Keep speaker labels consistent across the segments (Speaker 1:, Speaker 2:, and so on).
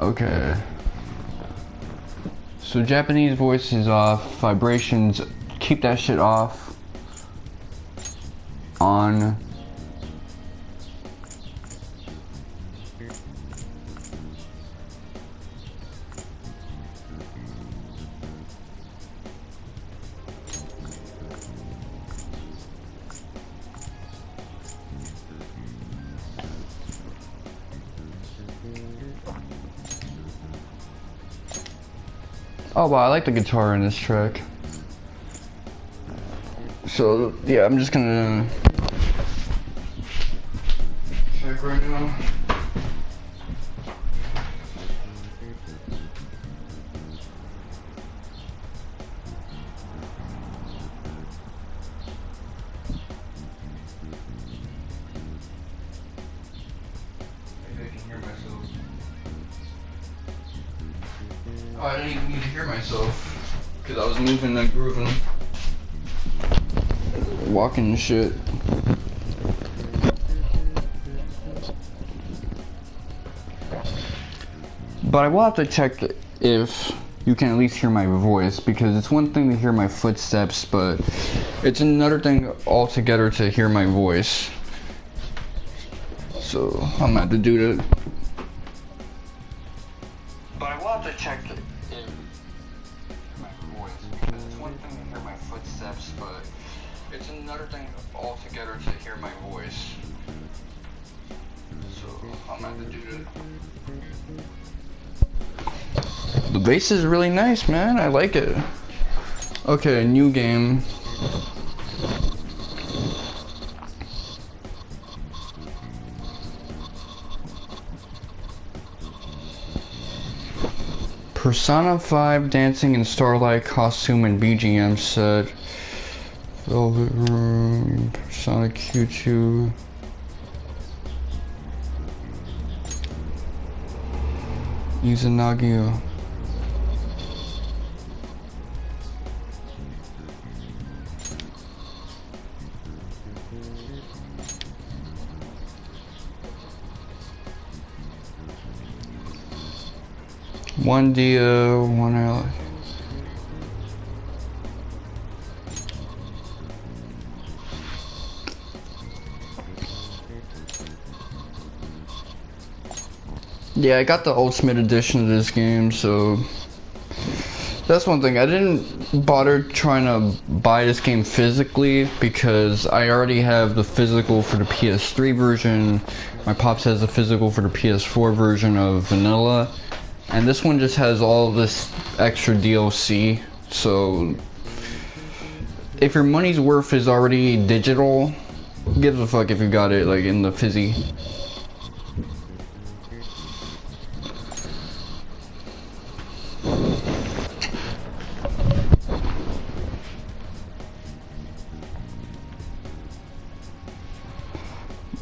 Speaker 1: Okay. So Japanese voice is off. Vibrations, keep that shit off. On. Oh wow, I like the guitar in this track. So yeah, I'm just gonna check right now. Maybe I can hear myself. Oh, I didn't even need to hear myself because I was moving and grooving, walking and shit. But I will have to check if you can at least hear my voice, because it's one thing to hear my footsteps, but it's another thing altogether to hear my voice. So I'm gonna have to do that. But I will have to check if my voice, because it's one thing to hear my footsteps, but it's another thing altogether to hear my voice. So I'm gonna have to do that. The bass is really nice, man. I like it. Okay, new game. Persona 5 dancing in starlight costume and BGM set. Velvet Room. Persona Q2. Izanagi. One Dia, one L. Yeah, I got the Ultimate Edition of this game, so that's one thing. I didn't bother trying to buy this game physically because I already have the physical for the PS3 version. My pops has the physical for the PS4 version of Vanilla. And this one just has all this extra DLC, so if your money's worth is already digital, who gives a fuck if you got it like in the fizzy.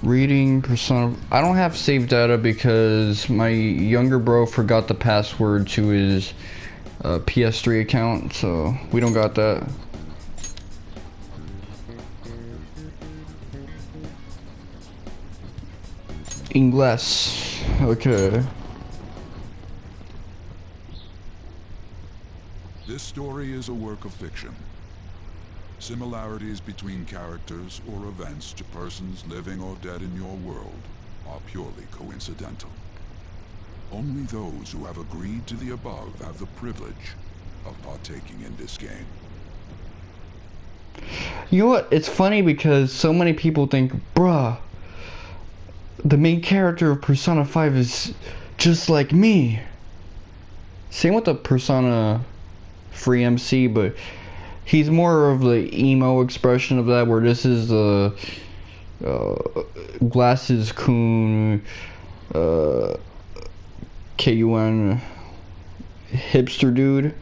Speaker 1: Reading Persona. I don't have save data because my younger bro forgot the password to his PS3 account, so we don't got that. Inglés. Okay.
Speaker 2: This story is a work of fiction. Similarities between characters or events to persons living or dead in your world are purely coincidental. Only those who have agreed to the above have the privilege of partaking in this game.
Speaker 1: You know what? It's funny because so many people think, bruh, the main character of Persona 5 is just like me. Same with the Persona Free MC, but he's more of the emo expression of that, where this is the Glasses Kun, KUN hipster dude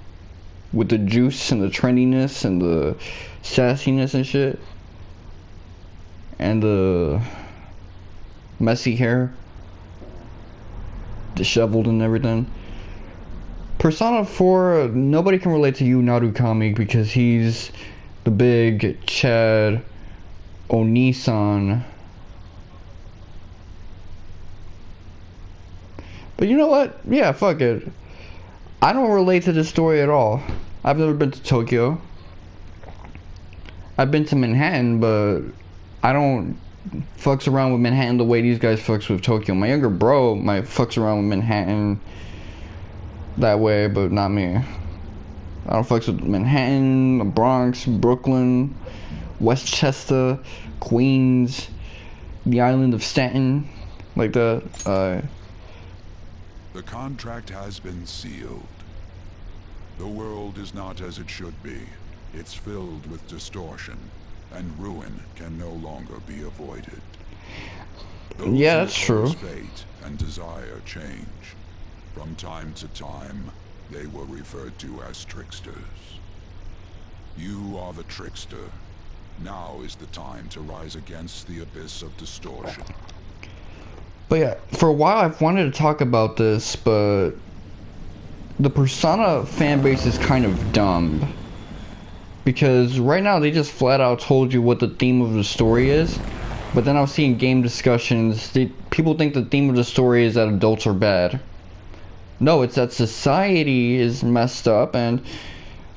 Speaker 1: with the juice and the trendiness and the sassiness and shit, and the messy hair, disheveled and everything. Persona 4, nobody can relate to Yu Narukami because he's the big Chad Onisan. But you know what? Yeah, fuck it. I don't relate to this story at all. I've never been to Tokyo. I've been to Manhattan, but I don't fucks around with Manhattan the way these guys fucks with Tokyo. My younger bro might fucks around with Manhattan that way, but not me. I don't fucks with Manhattan, the Bronx, Brooklyn, Westchester, Queens, the island of Staten, like that.
Speaker 2: The contract has been sealed. The world is not as it should be. It's filled with distortion, and ruin can no longer be avoided. Those
Speaker 1: Yeah, that's true.
Speaker 2: fate and desire change. From time to time, they were referred to as tricksters. You are the trickster. Now is the time to rise against the abyss of distortion.
Speaker 1: But yeah, for a while I've wanted to talk about this, but the Persona fan base is kind of dumb. Because right now they just flat out told you what the theme of the story is, but then I was seeing game discussions, people think the theme of the story is that adults are bad. No, it's that society is messed up, and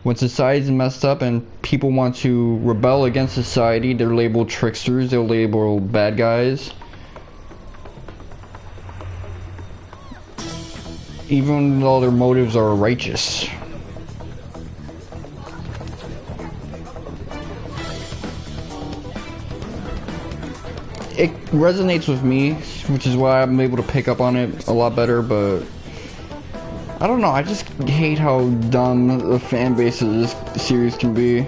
Speaker 1: when society is messed up and people want to rebel against society, they're labeled tricksters, they're labeled bad guys. Even though their motives are righteous. It resonates with me, which is why I'm able to pick up on it a lot better, but I don't know, I just hate how dumb the fan base of this series can be.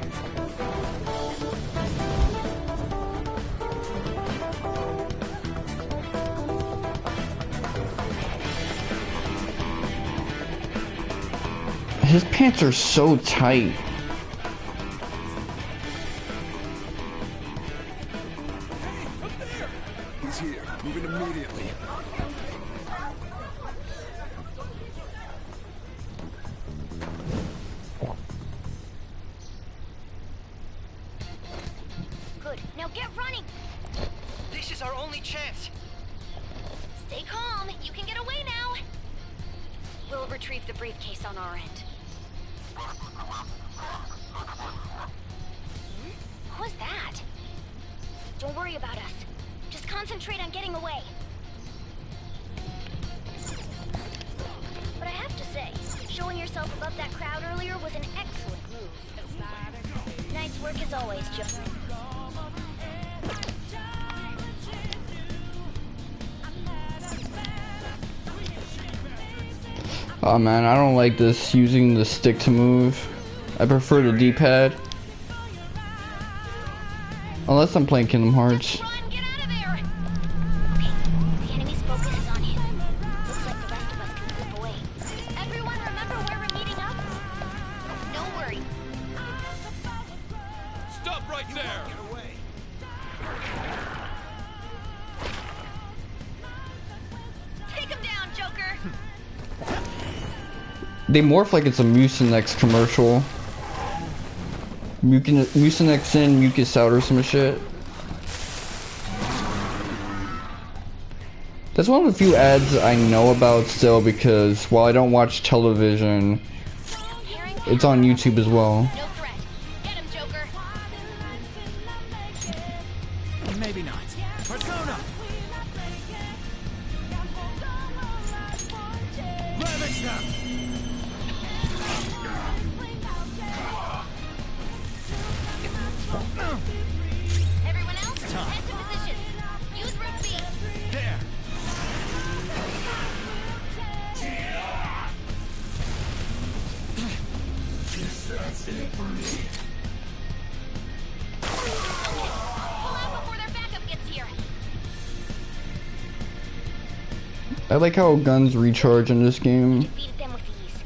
Speaker 1: His pants are so tight.
Speaker 3: He's here. Moving immediately.
Speaker 4: Good. Now get running.
Speaker 5: This is our only chance.
Speaker 4: Stay calm. You can get away now. We'll retrieve the briefcase on our end. What was that? Don't worry about us. Just concentrate on getting away. But I have to say, showing yourself above that crowd earlier was an excellent move. Nice work as always, Joe.
Speaker 1: Oh man, I don't like this using the stick to move. I prefer the D-pad. Unless I'm playing Kingdom Hearts.
Speaker 4: Run, get out of there! Okay, the enemy's focus is on him. Looks like the rest of us can slip away. Everyone remember where we're meeting up? Don't worry.
Speaker 5: Stop right there! Get away!
Speaker 4: Take him down, Joker!
Speaker 1: They morph like it's a Mucinex commercial. Mucinex in, mucus out or some shit. That's one of the few ads I know about still because while I don't watch television, it's on YouTube as well.
Speaker 4: No threat. Get him, Joker.
Speaker 5: Maybe not. Persona! Ravage them!
Speaker 4: Everyone else, head to position. Use room B.
Speaker 5: There!
Speaker 4: Pull out before their backup gets here.
Speaker 1: I like how guns recharge in this game.
Speaker 4: Beat them with ease.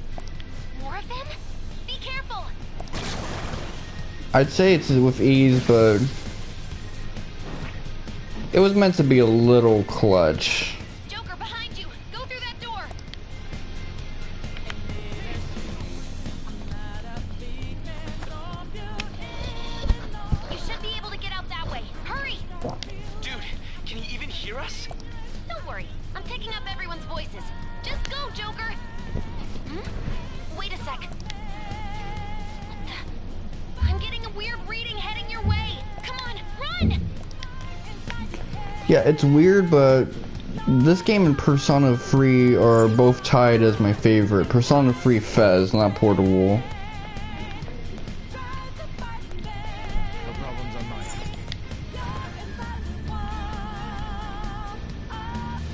Speaker 4: More of them? Be careful.
Speaker 1: I'd say it's with ease, but it was meant to be a little clutch.
Speaker 4: Joker, behind you. Go through that door. You should be able to get out that way. Hurry!
Speaker 5: Dude, can you even hear us?
Speaker 4: Don't worry. I'm picking up everyone's voices. Just
Speaker 1: Yeah, it's weird, but this game and Persona 3 are both tied as my favorite. Persona 3 Fez, not Portable.
Speaker 5: No problems on my end.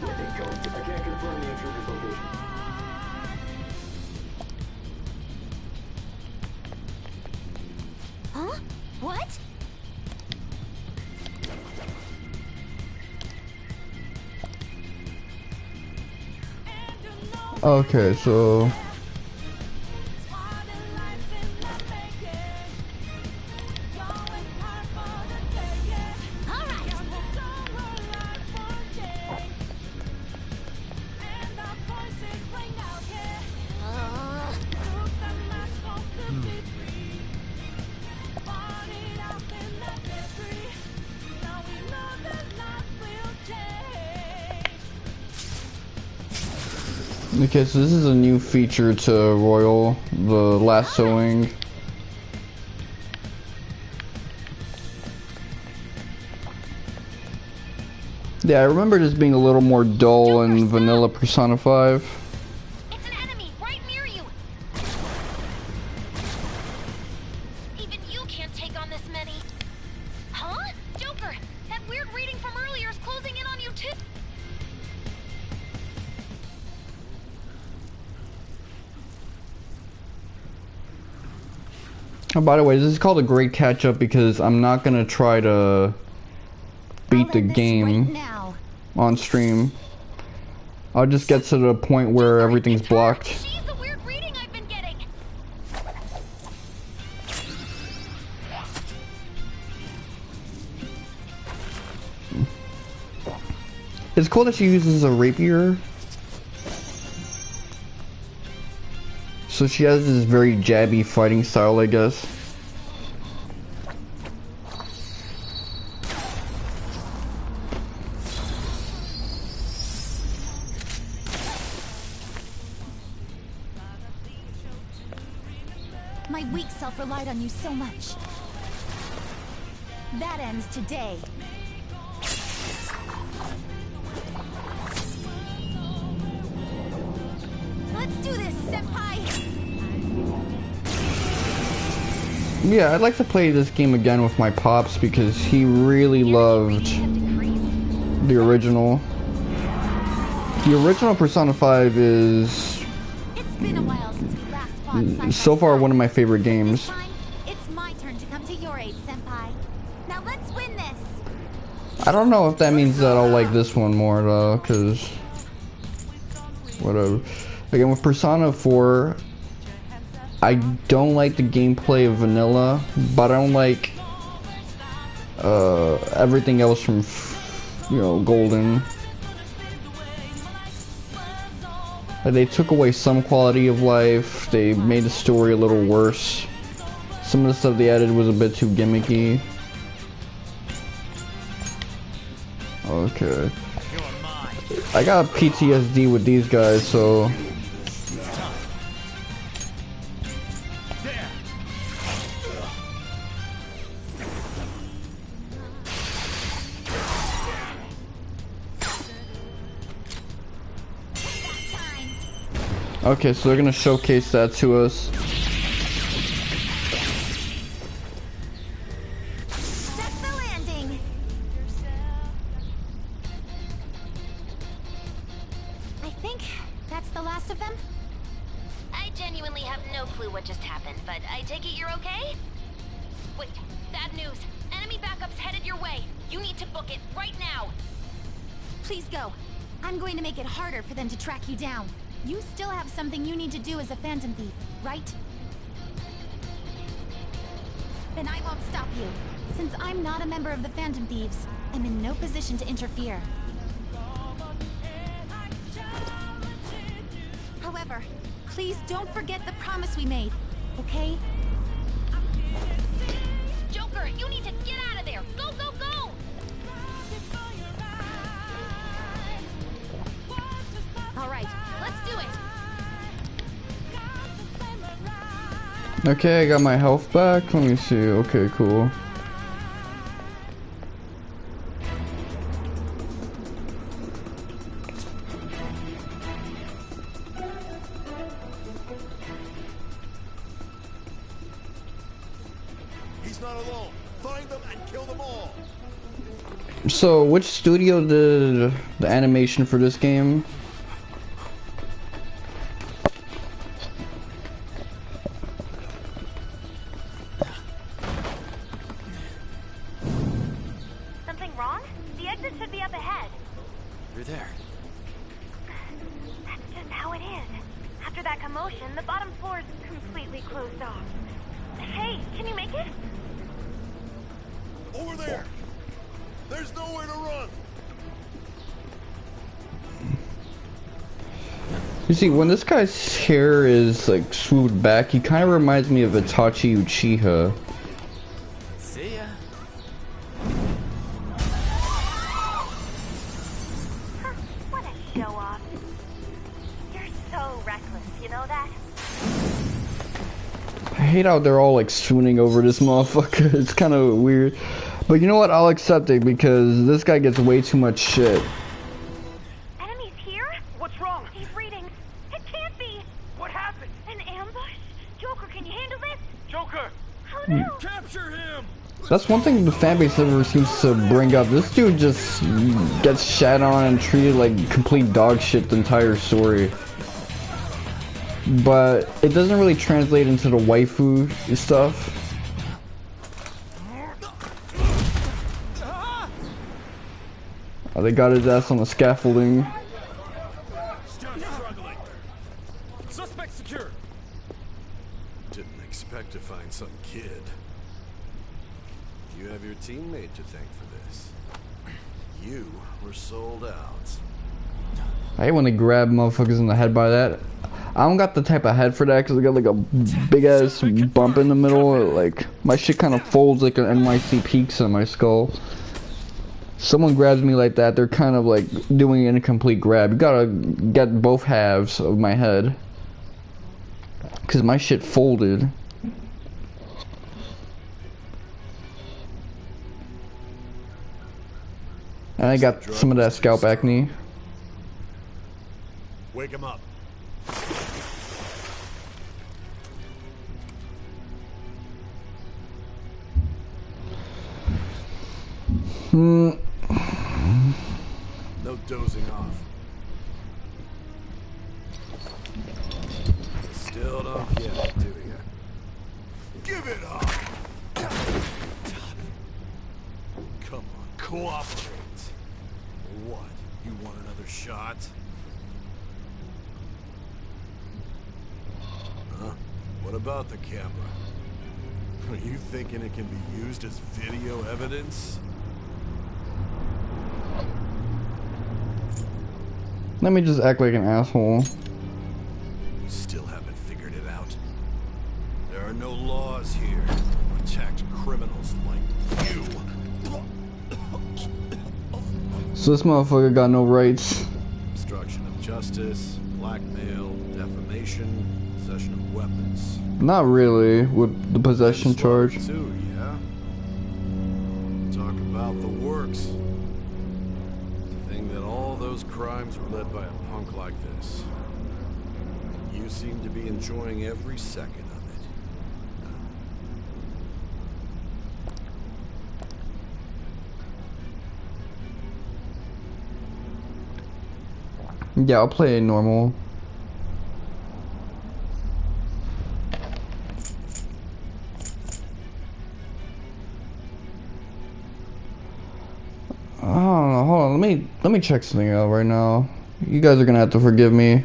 Speaker 3: I can't confirm the intruder's location.
Speaker 4: Huh? What?
Speaker 1: Okay, so okay, so this is a new feature to Royal, the lassoing. Yeah, I remember this being a little more dull in vanilla Persona 5.
Speaker 4: It's an enemy right near you. Even you can't take on this many. Huh? Joker, that weird reading from earlier is closing in on you too.
Speaker 1: Oh, by the way, this is called a great catch-up because I'm not gonna try to beat the game on stream. I'll just get to the point where everything's blocked.
Speaker 4: She's the weird reading I've been getting.
Speaker 1: It's cool that she uses a rapier. So she has this very jabby fighting style, I guess.
Speaker 6: My weak self relied on you so much. That ends today. Let's do this, senpai!
Speaker 1: Yeah, I'd like to play this game again with my pops because he really loved the original. The original Persona 5 is
Speaker 6: It's been a while since we last fought side by
Speaker 1: so far
Speaker 6: side.
Speaker 1: one of my favorite
Speaker 6: This
Speaker 1: games.
Speaker 6: time, it's my turn to come to your aid, senpai. Now let's win this!
Speaker 1: I don't know if that means that I'll like this one more though, cause whatever. Again, with Persona 4, I don't like the gameplay of vanilla, but I don't like everything else from Golden. Like, they took away some quality of life. They made the story a little worse. Some of the stuff they added was a bit too gimmicky. Okay. I got PTSD with these guys, so okay, so they're gonna showcase that to us.
Speaker 6: That's the landing! I think that's the last of them.
Speaker 4: I genuinely have no clue what just happened, but I take it you're okay? Wait, bad news. Enemy backup's headed your way. You need to book it right now.
Speaker 6: Please go. I'm going to make it harder for them to track you down. You still have something you need to do as a Phantom Thief, right? Then I won't stop you. Since I'm not a member of the Phantom Thieves, I'm in no position to interfere. However, please don't forget the promise we made, okay?
Speaker 4: Joker, you need to get out of there. Go, go, go!
Speaker 6: All right, let's do it.
Speaker 1: Okay, I got my health back. Let me see. Okay, cool.
Speaker 5: not alone. Find them and kill them all.
Speaker 1: So, which studio did the animation for this game?
Speaker 4: Something wrong? The exit should be up ahead.
Speaker 5: You're there.
Speaker 4: That's just how it is. After that commotion, the bottom floor is completely closed off. Hey, can you make it?
Speaker 5: Over there. There's nowhere to run.
Speaker 1: You see, when this guy's hair is like swooped back, he kind of reminds me of Itachi Uchiha.
Speaker 5: See ya.
Speaker 4: Huh, what a show off. You're so reckless, you know that?
Speaker 1: I hate how they're all like swooning over this motherfucker. It's kind of weird. But you know what? I'll accept it because this guy gets way too much shit.
Speaker 4: Enemies here?
Speaker 7: What's wrong?
Speaker 4: These readings. It can't be.
Speaker 7: What happened?
Speaker 4: An ambush? Joker, can you handle this?
Speaker 7: Joker!
Speaker 4: Oh no.
Speaker 5: Capture him.
Speaker 1: That's one thing the fanbase never seems to bring up. This dude just gets shat on and treated like complete dog shit the entire story. But it doesn't really translate into the waifu stuff. Oh, they got his ass on the scaffolding.
Speaker 5: Still struggling. Suspect secured. Didn't expect to find some kid. You have your teammate to thank for this. You were sold out.
Speaker 1: I hate when they grab motherfuckers in the head by that. I don't got the type of head for that because I got like a big ass bump in the middle. Like my shit kind of folds like an NYC peaks on my skull. Someone grabs me like that, they're kind of like doing an incomplete grab. You gotta get both halves of my head. Cause my shit folded. And I got some of that scalp acne.
Speaker 5: Wake him up. No dozing off. Still don't get it, do you? Give it up! Come on, cooperate. What? You want another shot? Huh? What about the camera? Are you thinking it can be used as video evidence?
Speaker 1: Let me just act like an asshole.
Speaker 5: You still haven't figured it out. There are no laws here to protect criminals like you.
Speaker 1: So this motherfucker got no rights.
Speaker 5: Obstruction of justice, blackmail, defamation, possession of weapons.
Speaker 1: Not really, with the possession charge.
Speaker 5: Too, yeah? Talk about the works. The thing that all those crimes were led by a punk like this. You seem to be enjoying every second of it.
Speaker 1: Yeah, I'll play it normal. I don't know, hold on, let me check something out right now. You guys are gonna have to forgive me.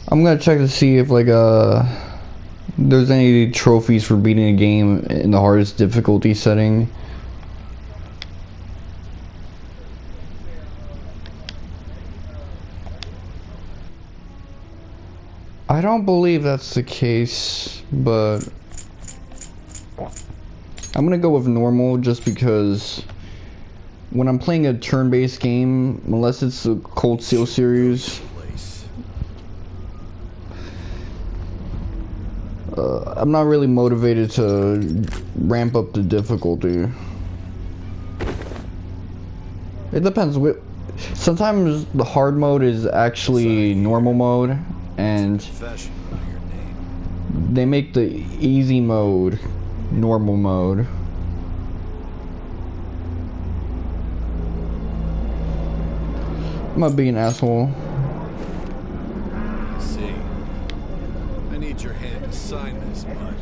Speaker 1: I'm gonna check to see if like there's any trophies for beating a game in the hardest difficulty setting. I don't believe that's the case, but I'm gonna go with normal just because when I'm playing a turn-based game, unless it's a Cold Steel series, I'm not really motivated to ramp up the difficulty. It depends. Sometimes the hard mode is actually normal mode, and
Speaker 5: Confession under your name.
Speaker 1: they make the easy mode normal mode. I'm gonna be an asshole.
Speaker 5: I see. I need your hand to sign this, bud.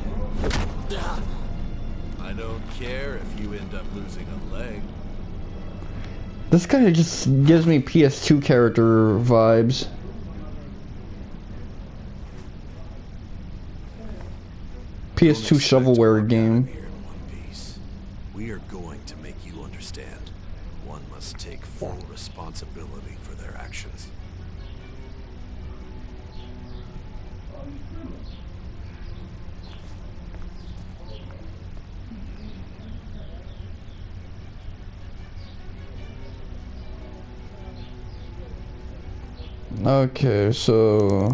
Speaker 5: I don't care if you end up losing a leg.
Speaker 1: This guy just gives me PS2 character vibes. PS2 shovelware game.
Speaker 5: Here in one piece. We are going to make you understand. One must take full responsibility for their actions.
Speaker 1: Okay, so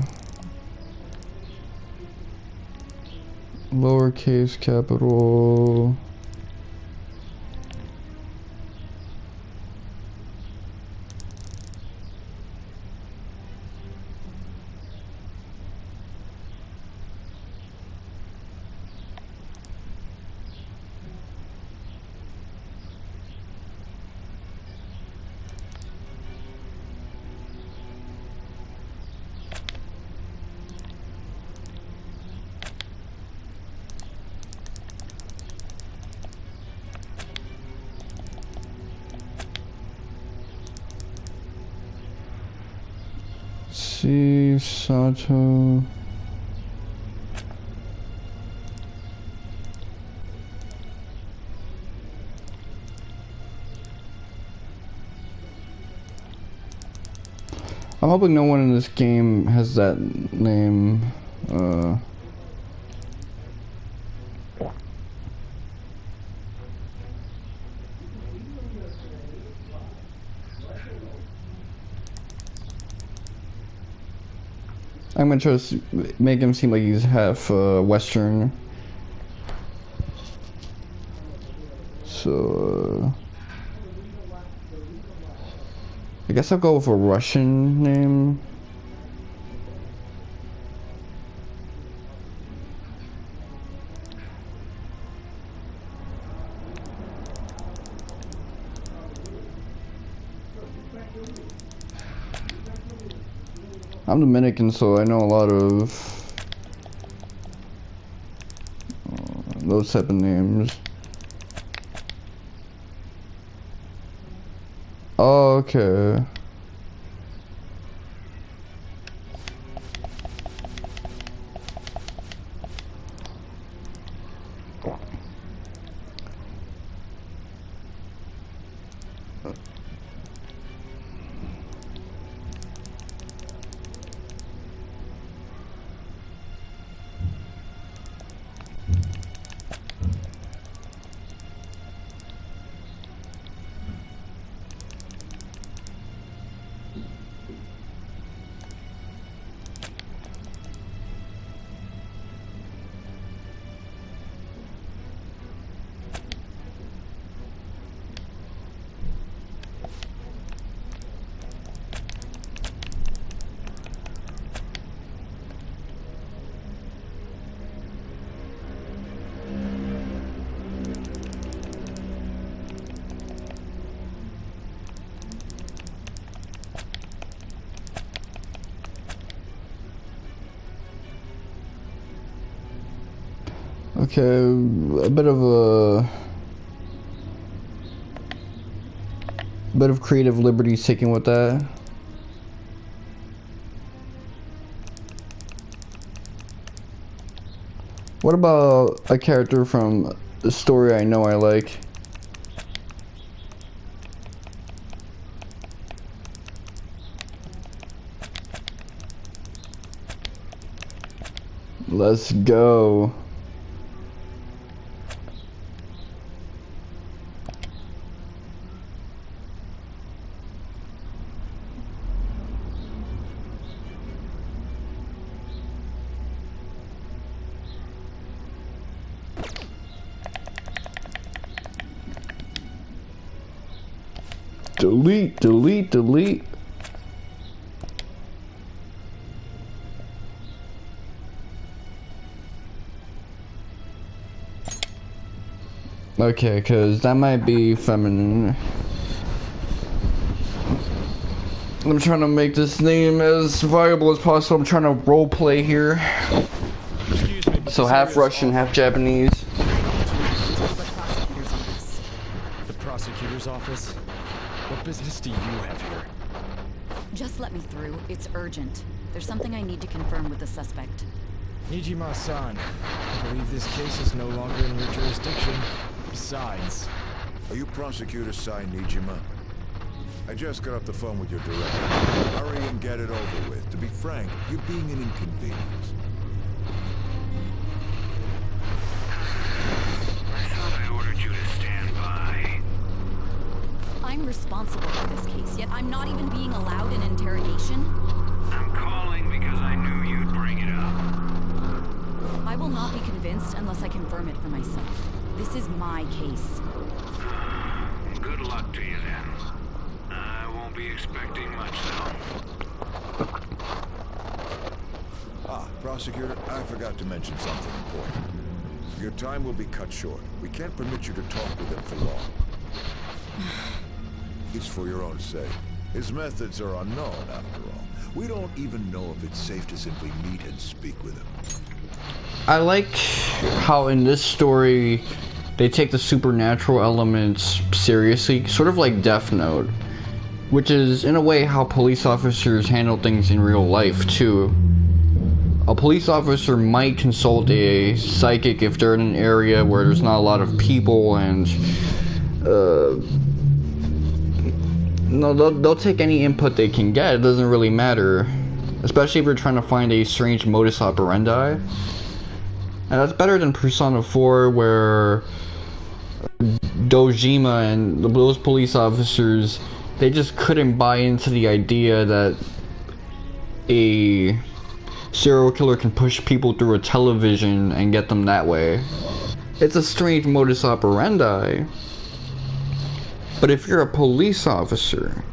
Speaker 1: lowercase capital. C Sato. I'm hoping no one in this game has that name. I'm gonna try to make him seem like he's half Western. So I guess I'll go with a Russian name. I'm Dominican, so I know a lot of those type of names. Oh, okay. Okay, a bit of creative liberty taken with that. What about a character from a story I know I like? Let's go. Delete, delete, delete. Okay, cause that might be feminine. I'm trying to make this name as viable as possible. I'm trying to roleplay here.
Speaker 7: Excuse me, but
Speaker 1: So
Speaker 7: this
Speaker 1: half
Speaker 7: area's
Speaker 1: Russian, half Japanese.
Speaker 8: The prosecutor's office.
Speaker 7: The prosecutor's office? What business do you have here?
Speaker 8: Just let me through. It's urgent. There's something I need to confirm with the suspect.
Speaker 7: Nijima-san, I believe this case is no longer in your jurisdiction. Besides,
Speaker 9: Are you Prosecutor Sai Nijima? I just got off the phone with your director. Hurry and get it over with. To be frank, you're being an inconvenience.
Speaker 10: I thought I ordered you to stand by.
Speaker 8: I'm responsible for this case, yet I'm not even being allowed an interrogation?
Speaker 10: I'm calling because I knew you'd bring it up.
Speaker 8: I will not be convinced unless I confirm it for myself. This is my case.
Speaker 10: Good luck to you then. I won't be expecting much though.
Speaker 9: Prosecutor, I forgot to mention something important. Your time will be cut short. We can't permit you to talk with him for long. It's for your own sake. His methods are unknown, after all. We don't even know if it's safe to simply meet and speak with him.
Speaker 1: I like how in this story they take the supernatural elements seriously, sort of like Death Note, which is in a way how police officers handle things in real life too. A police officer might consult a psychic if they're in an area where there's not a lot of people, and no, they'll take any input they can get. It doesn't really matter, especially if you're trying to find a strange modus operandi. And that's better than Persona 4, where Dojima and those police officers, they just couldn't buy into the idea that a serial killer can push people through a television and get them that way. It's a strange modus operandi. But if you're a police officer,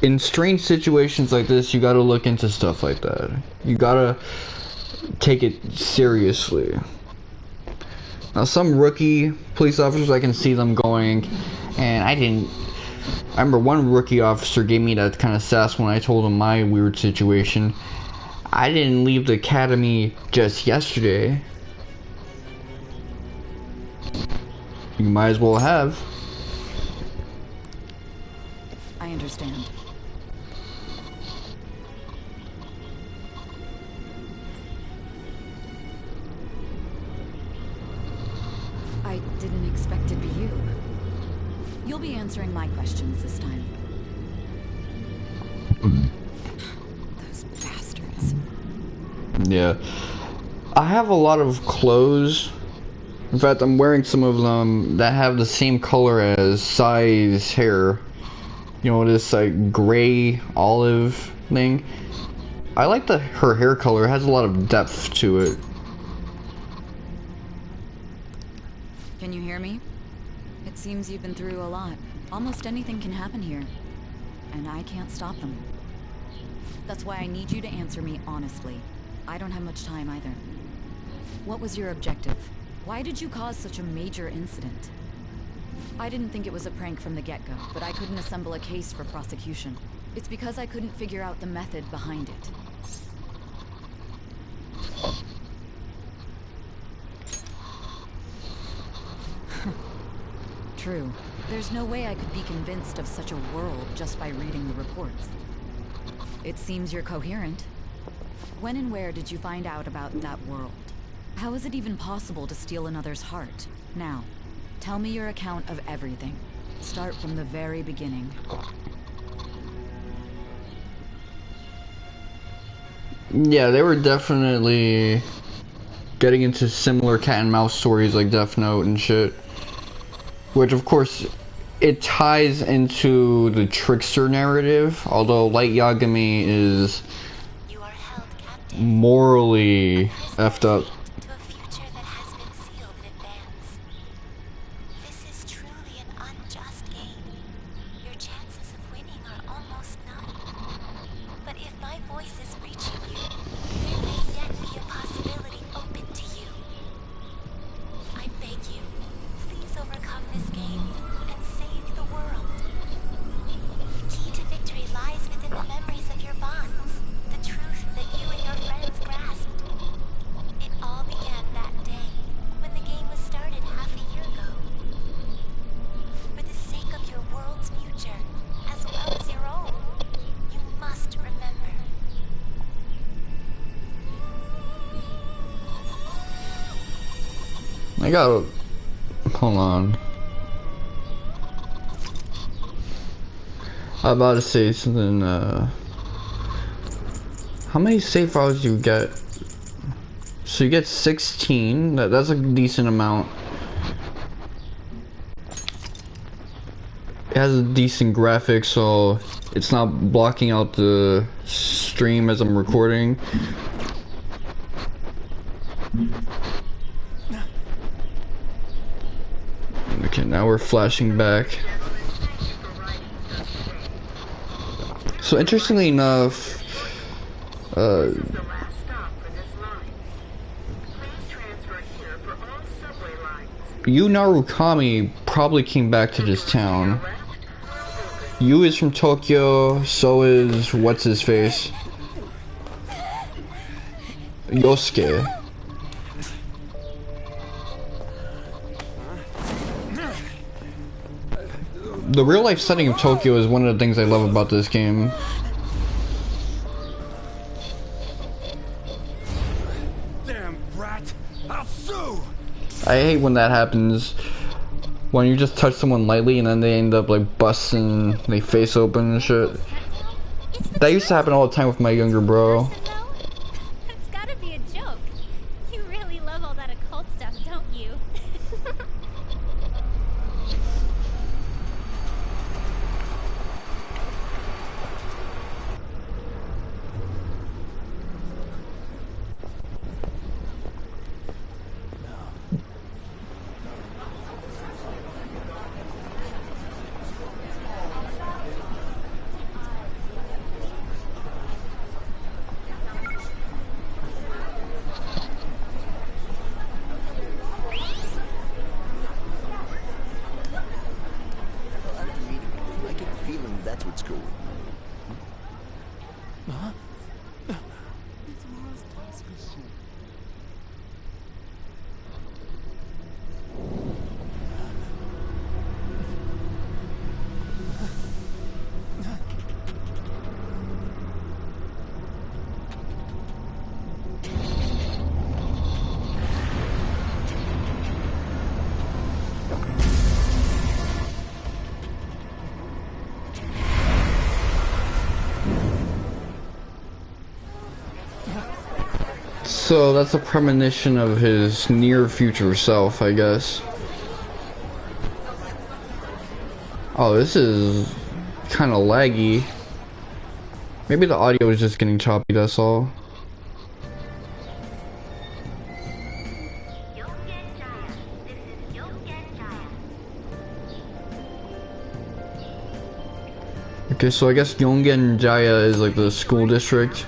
Speaker 1: in strange situations like this, you gotta look into stuff like that. You gotta take it seriously. Now, some rookie police officers, I can see them going, and I remember one rookie officer gave me that kind of sass when I told him my weird situation. I didn't leave the academy just yesterday. You might as well have.
Speaker 8: I understand. I didn't expect it to be you. You'll be answering my questions this time. Those bastards.
Speaker 1: Yeah. I have a lot of clothes. In fact, I'm wearing some of them that have the same color as Sai's hair. You know, this like gray olive thing. I like her hair color. It has a lot of depth to it.
Speaker 8: Can you hear me? It seems you've been through a lot. Almost anything can happen here. And I can't stop them. That's why I need you to answer me honestly. I don't have much time either. What was your objective? Why did you cause such a major incident? I didn't think it was a prank from the get-go, but I couldn't assemble a case for prosecution. It's because I couldn't figure out the method behind it. True. There's no way I could be convinced of such a world just by reading the reports. It seems you're coherent. When and where did you find out about that world? How is it even possible to steal another's heart? Now, tell me your account of everything. Start from the very beginning.
Speaker 1: Yeah, they were definitely getting into similar cat and mouse stories like Death Note and shit. Which, of course, it ties into the trickster narrative, although Light Yagami is morally effed up.
Speaker 4: To a future that has been sealed in advance. This is truly an unjust game.
Speaker 1: I gotta... Hold on. I'm about to say something, how many save files do you get? So you get 16, that's a decent amount. It has a decent graphics, so it's not blocking out the stream as I'm recording. Okay, now we're flashing back. So interestingly enough, Yu Narukami probably came back to this town. Yu is from Tokyo, so is what's his face? Yosuke. The real life setting of Tokyo is one of the things I love about this game.
Speaker 5: Damn brat! I'll sue!
Speaker 1: I hate when that happens. When you just touch someone lightly and then they end up like busting their face open and shit. That used to happen all the time with my younger bro.
Speaker 4: It's gotta be a joke. You really love all that occult stuff, don't you?
Speaker 11: I get the feeling that's what's going.
Speaker 1: So that's a premonition of his near future self, I guess. Oh, this is kind of laggy. Maybe the audio is just getting choppy, that's all. Okay, so I guess Yongen Jaya is like the school district.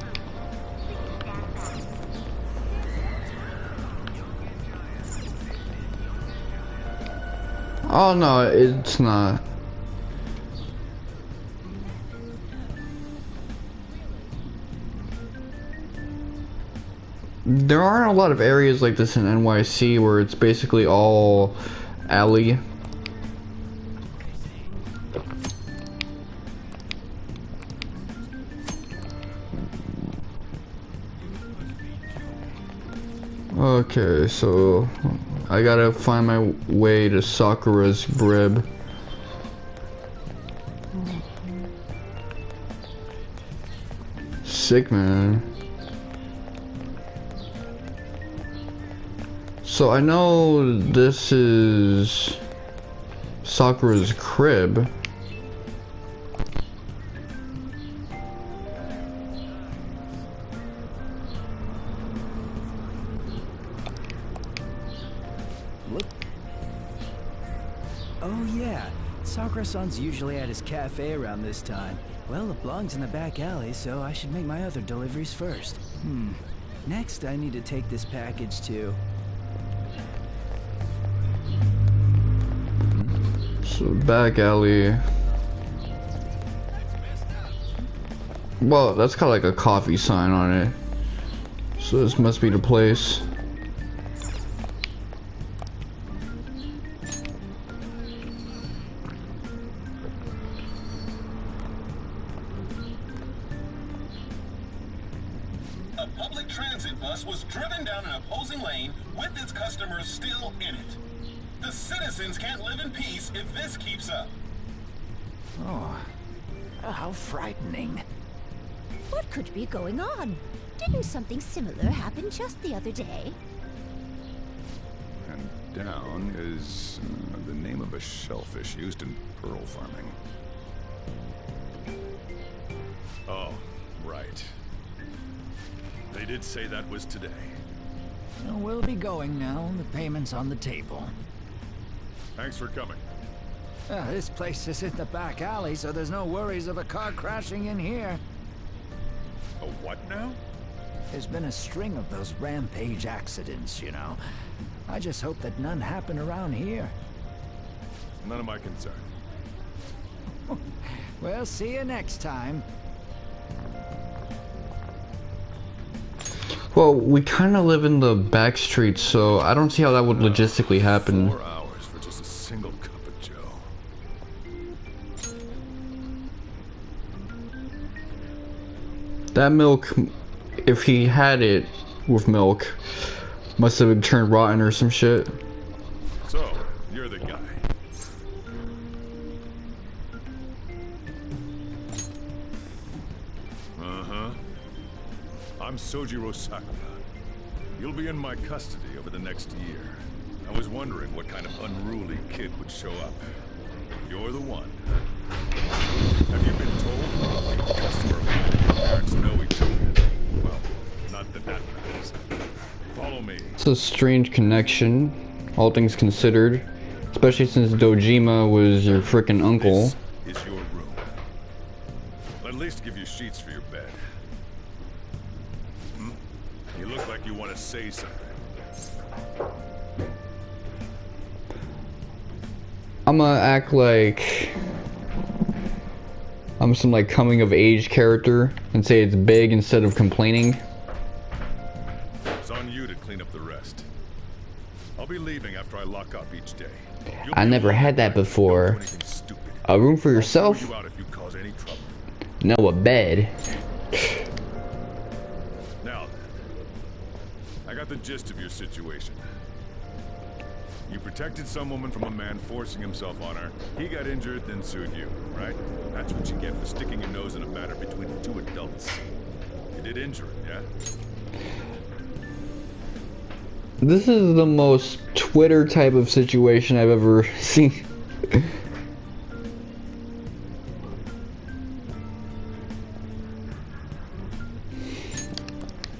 Speaker 1: Oh no, it's not. There aren't a lot of areas like this in NYC where it's basically all alley. Okay, so I gotta find my way to Sakura's crib. Sick, man. So I know this is Sakura's crib.
Speaker 7: Oh yeah, Sakura-san's usually at his cafe around this time. Well, it belongs in the back alley, so I should make my other deliveries first. Next, I need to take this package to...
Speaker 1: So back alley. Well, that's got like a coffee sign on it. So this must be the place.
Speaker 12: A public transit bus was driven down an opposing lane with its customers still in it. The citizens can't live in peace if this keeps up.
Speaker 7: Oh, how frightening.
Speaker 13: What could be going on? Didn't something similar happen just the other day?
Speaker 2: And down is the name of a shellfish used in pearl farming.
Speaker 5: Oh, right. They did say that was today.
Speaker 7: Well, we'll be going now. The payment's on the table.
Speaker 5: Thanks for coming.
Speaker 7: This place is in the back alley, so there's no worries of a car crashing in here.
Speaker 5: A what now?
Speaker 7: There's been a string of those rampage accidents, you know. I just hope that none happen around here.
Speaker 5: None of my concern.
Speaker 7: We'll see you next time.
Speaker 1: Well, we kind of live in the back streets, so I don't see how that would logistically happen.
Speaker 5: 4 hours for just a single cup of joe.
Speaker 1: That milk, if he had it with milk, must have been turned rotten or some shit.
Speaker 5: So, you're the guy. Uh-huh. I'm Sojiro Sakura. You'll be in my custody over the next year. I was wondering what kind of unruly kid would show up. You're the one. Have you been told? Each customer of your parents know each other. Well, not that matters. Follow me.
Speaker 1: It's a strange connection, all things considered. Especially since Dojima was your frickin' uncle.
Speaker 5: This is your room. I'll at least give you sheets for your bed. You look like you want to say something.
Speaker 1: I'ma act like I'm some like coming of age character and say it's big instead of complaining.
Speaker 5: It's on you to clean up the rest. I'll be leaving after I lock up each day.
Speaker 1: I never had that before. A room for yourself?
Speaker 5: You out if you cause any trouble.
Speaker 1: No, a bed.
Speaker 5: Now, I got the gist of your situation. You protected some woman from a man forcing himself on her. He got injured, then sued you, right? That's what you get for sticking your nose in a matter between two adults. You did injure him, yeah?
Speaker 1: This is the most Twitter type of situation I've ever seen.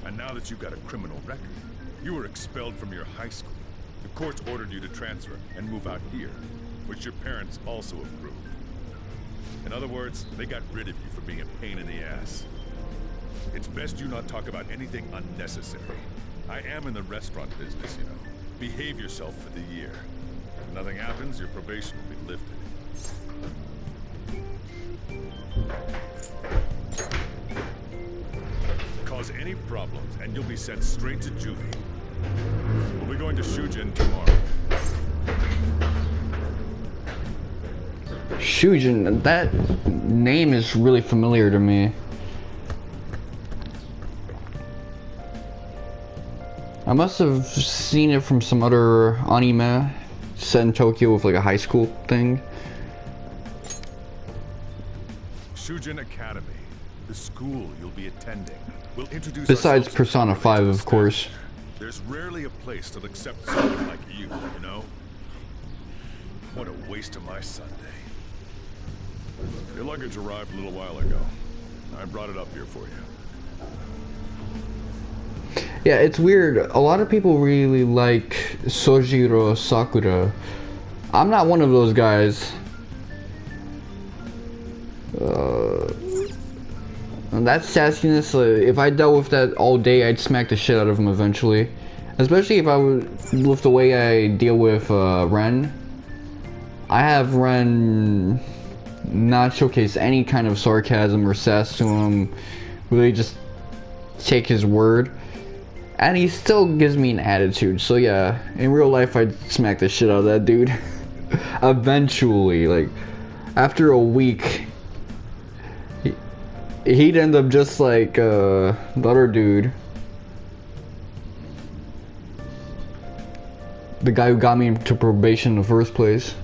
Speaker 5: And now that you've got a criminal record, you were expelled from your high school. The courts ordered you to transfer and move out here, which your parents also approved. In other words, they got rid of you for being a pain in the ass. It's best you not talk about anything unnecessary. I am in the restaurant business, you know. Behave yourself for the year. If nothing happens, your probation will be lifted. Cause any problems, and you'll be sent straight to juvie. We'll be going to Shujin tomorrow.
Speaker 1: Shujin, that name is really familiar to me. I must have seen it from some other anime set in Tokyo with like a high school thing.
Speaker 5: Shujin Academy, the school you'll be attending. We'll introduce
Speaker 1: Besides
Speaker 5: ourselves
Speaker 1: Persona 5, of course.
Speaker 5: There's rarely a place that'll accept someone like you, you know? What a waste of my Sunday. Your luggage arrived a little while ago. I brought it up here for you.
Speaker 1: Yeah, it's weird. A lot of people really like Sojiro Sakura. I'm not one of those guys. And that sassiness, if I dealt with that all day, I'd smack the shit out of him eventually. Especially if I was with the way I deal with Ren. I have Ren not showcase any kind of sarcasm or sass to him. Really just take his word. And he still gives me an attitude. So yeah, in real life I'd smack the shit out of that dude. Eventually, like, after a week, he'd end up just like the other dude. The guy who got me into probation in the first place.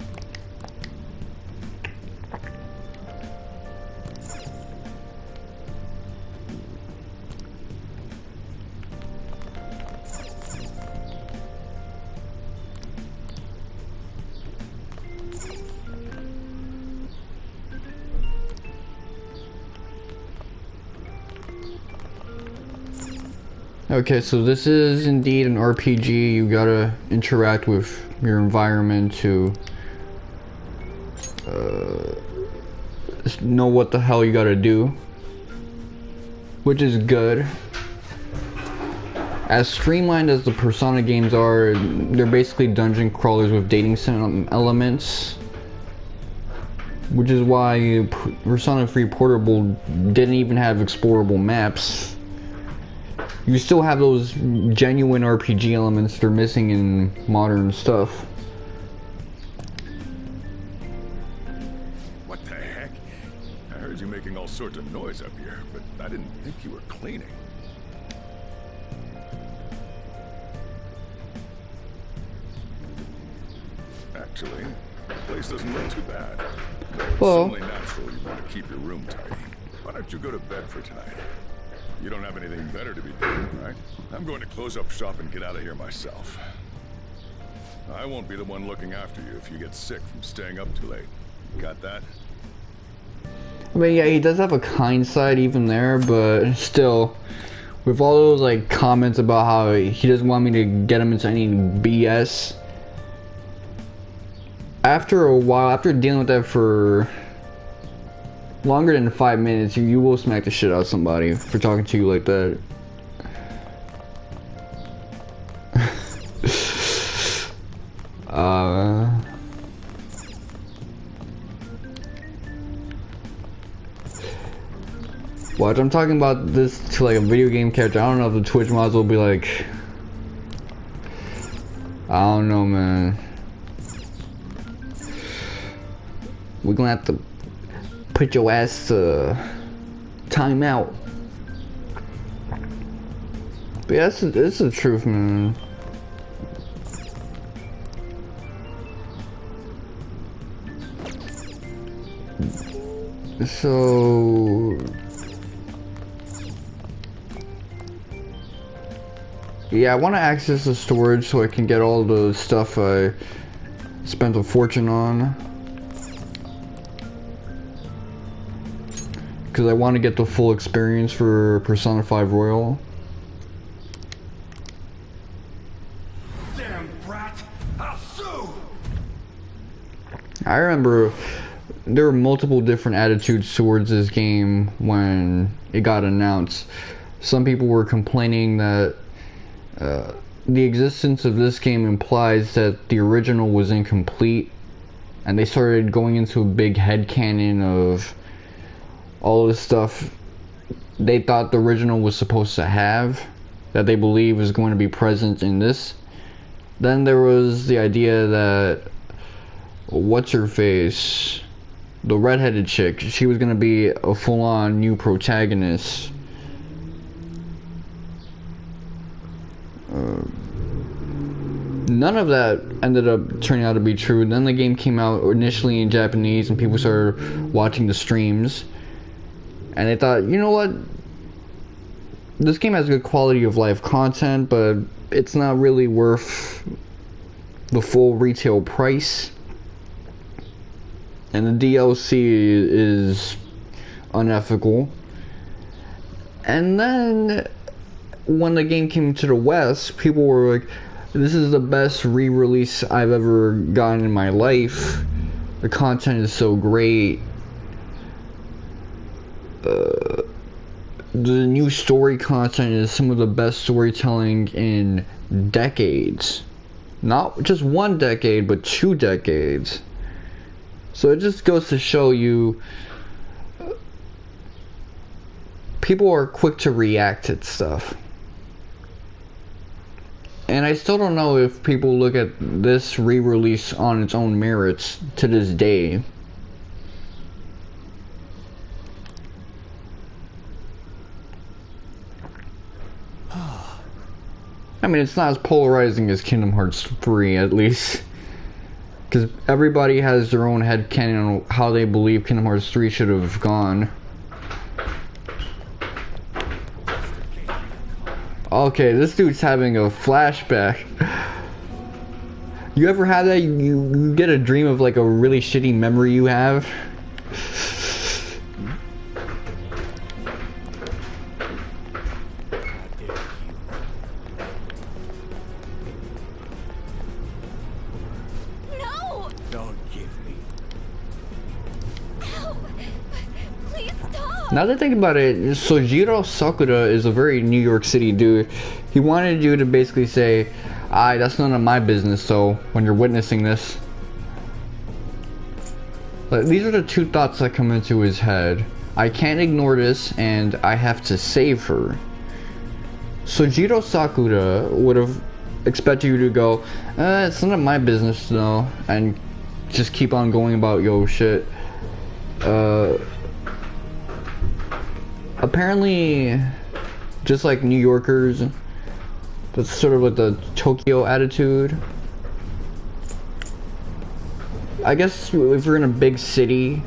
Speaker 1: Okay, so this is indeed an RPG. You gotta interact with your environment to know what the hell you gotta do, which is good. As streamlined as the Persona games are, they're basically dungeon crawlers with dating sim elements, which is why Persona 3 Portable didn't even have explorable maps. You still have those genuine RPG elements they're missing in modern stuff.
Speaker 9: What the heck? I heard you making all sorts of noise up here, but I didn't think you were cleaning. Actually, the place doesn't look too bad. Though it's only natural you want to keep your room tidy. Why don't you go to bed for tonight? You don't have anything better to be doing, right? I'm going to close up shop and get out of here myself. I won't be the one looking after you if you get sick from staying up too late. Got that?
Speaker 1: I mean, yeah, he does have a kind side even there, but still, with all those like comments about how he doesn't want me to get him into any BS. After a while, after dealing with that for longer than 5 minutes, you will smack the shit out of somebody for talking to you like that. Watch, I'm talking about this to like a video game character. I don't know if the Twitch mods will be like, I don't know, man. We're gonna have to put your ass to time out. But yeah, it's the truth, man. So yeah, I want to access the storage so I can get all the stuff I spent a fortune on. Because I want to get the full experience for Persona 5 Royal.
Speaker 12: Damn brat! I'll sue!
Speaker 1: I remember there were multiple different attitudes towards this game when it got announced. Some people were complaining that the existence of this game implies that the original was incomplete, and they started going into a big headcanon of all this stuff they thought the original was supposed to have, that they believe is going to be present in this. Then there was the idea that what's-her-face, the redheaded chick, she was going to be a full-on new protagonist. None of that ended up turning out to be true. Then the game came out initially in Japanese and people started watching the streams. And they thought, you know what? This game has good quality of life content, but it's not really worth the full retail price. And the DLC is unethical. And then when the game came to the West, people were like, this is the best re-release I've ever gotten in my life. The content is so great. The new story content is some of the best storytelling in decades. Not just 1 decade, but 2 decades. So it just goes to show you, people are quick to react to stuff. And I still don't know if people look at this re-release on its own merits to this day. I mean, it's not as polarizing as Kingdom Hearts 3, at least. Because everybody has their own headcanon on how they believe Kingdom Hearts 3 should have gone. Okay, this dude's having a flashback. You ever had that? You get a dream of like a really shitty memory you have?
Speaker 6: No!
Speaker 5: Don't give me.
Speaker 6: Ow! Please stop!
Speaker 1: Now that I think about it, Sojiro Sakura is a very New York City dude. He wanted you to basically say, that's none of my business, so when you're witnessing this. But these are the two thoughts that come into his head. I can't ignore this, and I have to save her. Sojiro Sakura would have expected you to go, it's none of my business though, and just keep on going about yo shit. Apparently, just like New Yorkers, that's sort of like the Tokyo attitude. I guess if you're in a big city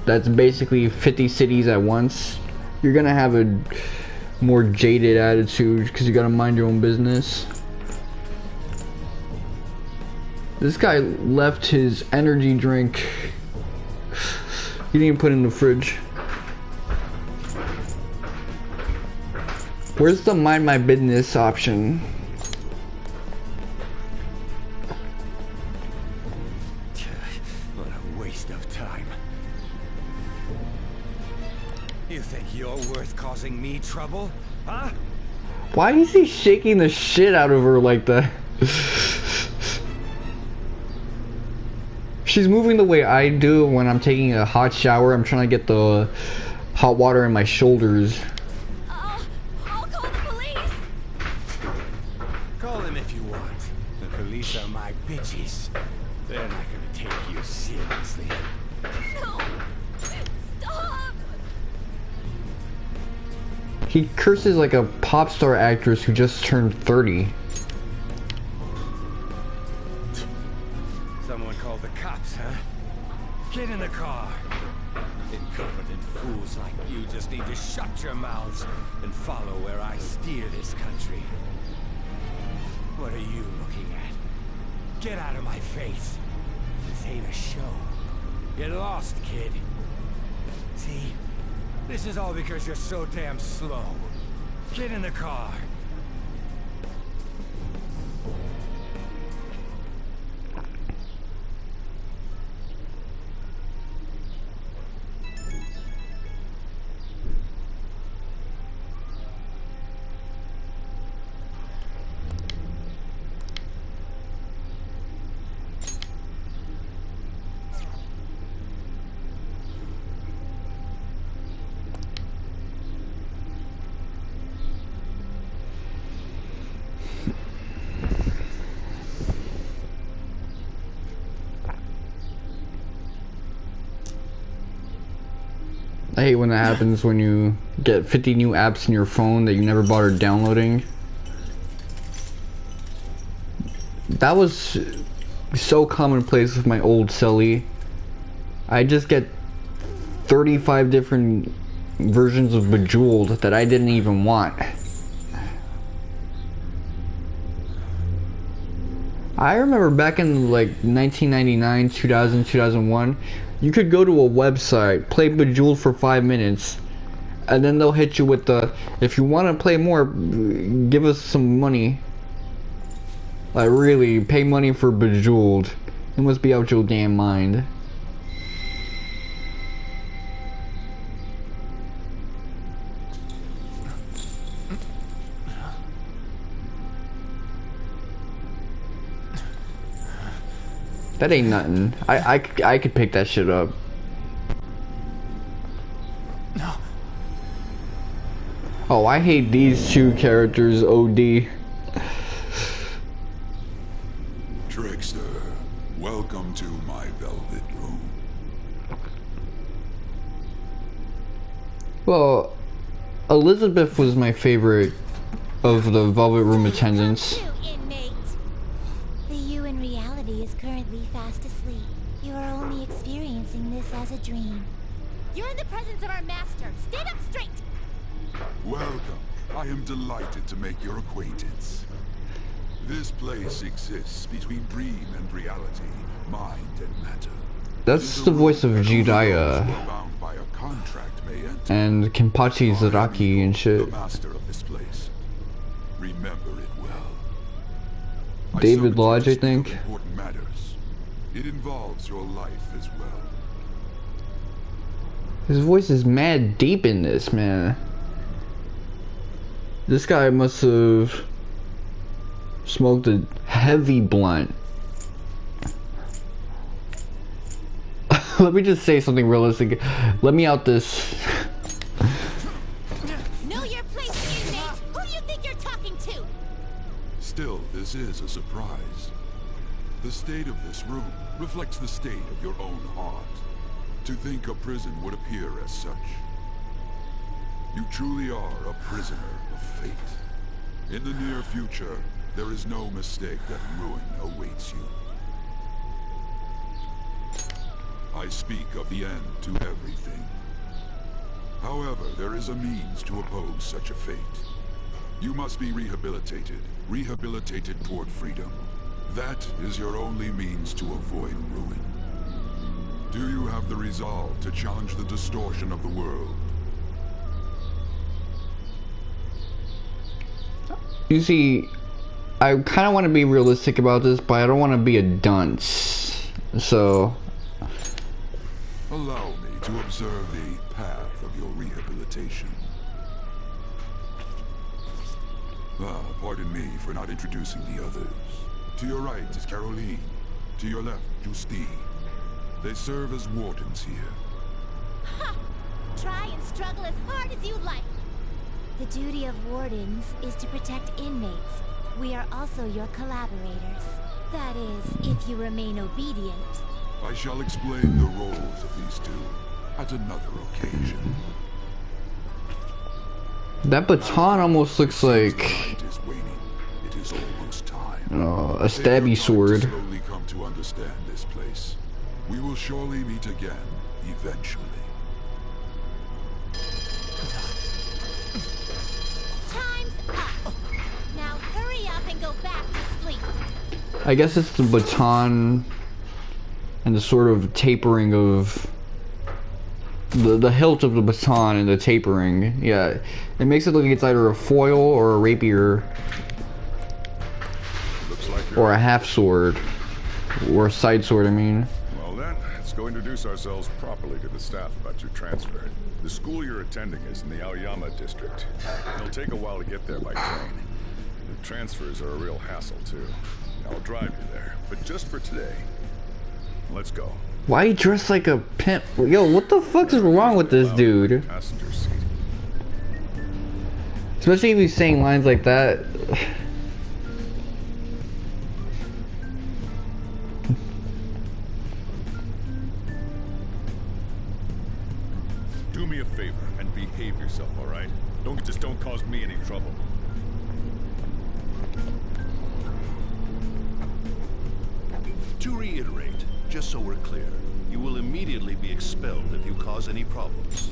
Speaker 1: that's basically 50 cities at once, you're gonna have a more jaded attitude because you gotta mind your own business. This guy left his energy drink. He didn't put it in the fridge. Where's the mind my business option?
Speaker 5: What a waste of time. You think you're worth causing me trouble? Huh?
Speaker 1: Why is he shaking the shit out of her like that? She's moving the way I do when I'm taking a hot shower. I'm trying to get the hot water in my shoulders.
Speaker 6: I'll call the police!
Speaker 5: Call them if you want. The police are my bitches. They're not gonna take you seriously.
Speaker 6: No! Stop!
Speaker 1: He curses like a pop star actress who just turned 30.
Speaker 5: Someone called the cops, huh? Get in the car. Incompetent fools like you just need to shut your mouths and follow where I steer this country. What are you looking at? Get out of my face. This ain't a show. Get lost, kid. See? This is all because you're so damn slow. Get in the car.
Speaker 1: I hate when that happens when you get 50 new apps in your phone that you never bothered downloading. That was so commonplace with my old celly. I just get 35 different versions of Bejeweled that I didn't even want. I remember back in like 1999, 2000, 2001, you could go to a website, play Bejeweled for 5 minutes, and then they'll hit you with the, if you want to play more, give us some money. Like really, pay money for Bejeweled. You must be out your damn mind. That ain't nothing. I could pick that shit up.
Speaker 5: No.
Speaker 1: Oh, I hate these two characters, OD.
Speaker 2: Trickster, welcome to my velvet room.
Speaker 1: Well, Elizabeth was my favorite of the Velvet Room attendants.
Speaker 13: The you in reality is currently fast asleep. You are only experiencing this as a dream.
Speaker 6: You're in the presence of our master. Stand up straight.
Speaker 2: Welcome. I am delighted to make your acquaintance. This place exists between dream and reality, mind and matter.
Speaker 1: That's the voice of Jiraiya
Speaker 2: Bound by a contract may enter.
Speaker 1: and Kenpachi Zaraki and shit.
Speaker 2: The master of this place. Remember it well.
Speaker 1: David Lodge, I think.
Speaker 2: Important matters. It involves your life as well.
Speaker 1: His voice is mad deep in this, man. This guy must have smoked a heavy blunt. Let me just say something realistic. Let me out this.
Speaker 6: Know your place, inmate. Who do you think you're talking to?
Speaker 2: Still, this is a surprise. The state of this room reflects the state of your own heart. To think a prison would appear as such. You truly are a prisoner of fate. In the near future, there is no mistake that ruin awaits you. I speak of the end to everything. However, there is a means to oppose such a fate. You must be rehabilitated. Rehabilitated toward freedom. That is your only means to avoid ruin. Do you have the resolve to challenge the distortion of the world?
Speaker 1: You see, I kind of want to be realistic about this, but I don't want to be a dunce. So,
Speaker 2: allow me to observe the path of your rehabilitation. Pardon me for not introducing the others. To your right is Caroline. To your left, Justine. They serve as wardens here.
Speaker 6: Ha! Try and struggle as hard as you like.
Speaker 13: The duty of wardens is to protect inmates. We are also your collaborators. That is, if you remain obedient.
Speaker 2: I shall explain the roles of these two at another occasion.
Speaker 1: that baton almost looks like
Speaker 2: It is waning. It is almost time.
Speaker 1: a stabby sword.
Speaker 2: Slowly come to understand this place. We will surely meet again, eventually.
Speaker 6: Time's up. Now hurry up and go back to sleep.
Speaker 1: I guess it's the baton and the sort of tapering of the hilt of the baton and the tapering. Yeah, it makes it look like it's either a foil or a rapier or a half sword or a side sword. I mean.
Speaker 9: Well then, let's go introduce ourselves properly to the staff about your transfer. The school you're attending is in the Aoyama district. It'll take a while to get there by train. The transfers are a real hassle too. I'll drive you there, but just for today. Let's go.
Speaker 1: Why you dressed like a pimp? Yo, what the fuck is wrong with this dude?
Speaker 9: Passenger seat.
Speaker 1: Especially if he's saying lines like that.
Speaker 9: Do me a favor and behave yourself, all right? Don't cause me any trouble.
Speaker 14: To reiterate, just so we're clear, you will immediately be expelled if you cause any problems.